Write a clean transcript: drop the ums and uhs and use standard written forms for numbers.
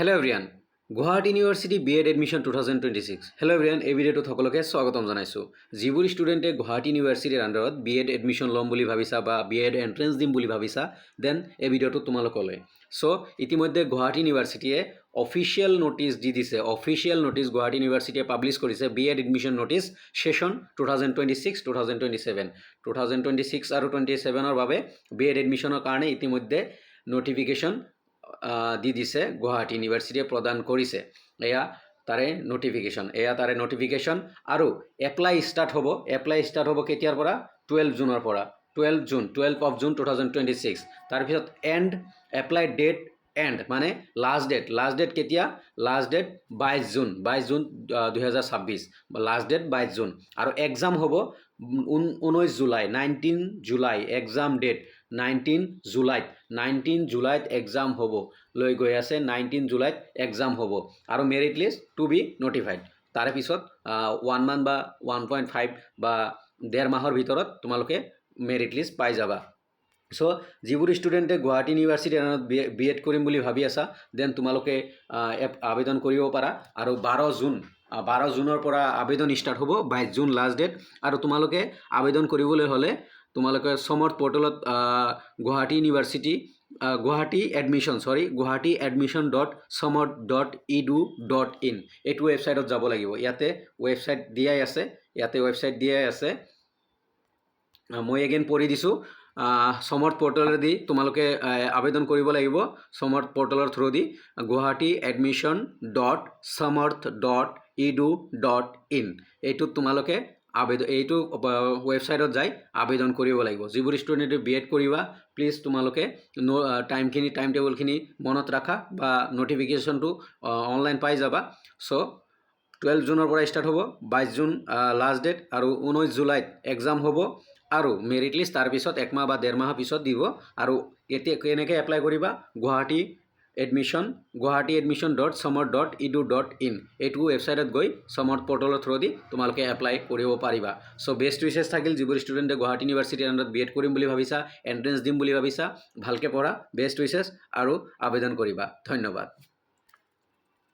Hello' everyone, Guwahati university BEd admission 2026। Hello' everyone, এই ভিডিঅ'টোত সকলোকে স্বাগতম জনাইছোঁ। যিবোৰ ষ্টুডেণ্টে গুৱাহাটী ইউনিভাৰ্চিটিৰ আণ্ডাৰত BEd এডমিশ্যন ল'ম বুলি ভাবিছা বা BEd এণ্ট্ৰেঞ্চ দিম বুলি ভাবিছা, দেন এই ভিডিঅ'টো তোমালোকলৈ। চ' ইতিমধ্যে গুৱাহাটী ইউনিভাৰ্চিটিয়ে অফিচিয়েল ন'টিচ দি দিছে। অফিচিয়েল ন'টিচ গুৱাহাটী ইউনিভাৰ্চিটিয়ে পাব্লিছ কৰিছে। BEd admission notice session 2026-2027। 2026 আৰু 27ৰ বাবে BEd এডমিশ্যনৰ কাৰণে ইতিমধ্যে ন'টিফিকেশ্যন দি দিছে, গুৱাহাটী ইউনিভাৰ্চিটিয়ে প্ৰদান কৰিছে। এয়া তাৰে ন'টিফিকেশ্যন আৰু এপ্লাই ষ্টাৰ্ট হ'ব কেতিয়াৰ পৰা? 12 জুনৰ পৰা। 12 of June 2026। তাৰপিছত এপ্লাই ডেট মানে লাষ্ট ডেট কেতিয়া? Last date 22 June 2026। Last date 22 June. আৰু এক্সাম হ'ব 19 জুলাই, 19 জুলাই এক্সাম ডেট। 19 জুলাইত এক্সাম হ'ব, লৈ গৈ আছে। 19 জুলাইত এক্সাম হ'ব আৰু মেৰিট লিষ্ট টু বি ন'টিফাইড। তাৰে পিছত 1 মান্থ বা 1.5 বা 1.5 মাহৰ ভিতৰত তোমালোকে মেৰিট লিষ্ট পাই যাবা। চ' যিবোৰ ষ্টুডেণ্টে গুৱাহাটী ইউনিভাৰ্চিটিৰ BEd কৰিম বুলি ভাবি আছা, দেন তোমালোকে আবেদন কৰিব পাৰা। আৰু 12 জুনৰ পৰা আবেদন ষ্টাৰ্ট হ'ব, 22 জুন লাষ্ট ডেট। আৰু তোমালোকে আবেদন কৰিবলৈ হ'লে তোমালোকে সমৰ্থ পৰ্টেলত গুৱাহাটী admission.samarth.edu.in এইটো ৱেবছাইটত যাব লাগিব। ইয়াতে ৱেবছাইট দিয়াই আছে। মই এগেইন পঢ়ি দিছোঁ। সমৰ্থ পৰ্টেলেদি তোমালোকে আবেদন কৰিব লাগিব। সমৰ্থ পৰ্টেলৰ থ্ৰুদি গুৱাহাটী admission.samarth.edu.in এইটোত তোমালোকে এইটো ৱেবছাইটত যাই আবেদন কৰিব লাগিব। যিবোৰ ষ্টুডেণ্টে BEd কৰিবা, প্লিজ তোমালোকে টাইম টেবুলখিনি মনত ৰাখা বা ন'টিফিকেশ্যনটো অনলাইন পাই যাবা। চ' 12 জুনৰ পৰা ষ্টাৰ্ট হ'ব, 22 জুন লাষ্ট ডেট আৰু 19 জুলাইত এক্সাম হ'ব। আৰু মেৰিট লিষ্ট তাৰপিছত 1 মাহ বা 1.5 মাহ পিছত দিব। আৰু এতিয়া কেনেকৈ এপ্লাই কৰিবা? গুৱাহাটী admission.samarth.edu.in এইটো ৱেবছাইটত গৈ সমৰ্থ পৰ্টেলৰ থ্ৰুদি তোমালোকে এপ্লাই কৰিব পাৰিবা। চ' বেষ্ট উইচেছ থাকিল যিবোৰ ষ্টুডেণ্টে গুৱাহাটী ইউনিভাৰ্চিটিৰ আণ্ডাৰত BEd কৰিম বুলি ভাবিছা, এণ্ট্ৰেঞ্চ দিম বুলি ভাবিছা, ভালকৈ পঢ়া, বেষ্ট উইচেছ আৰু আবেদন কৰিবা। ধন্যবাদ।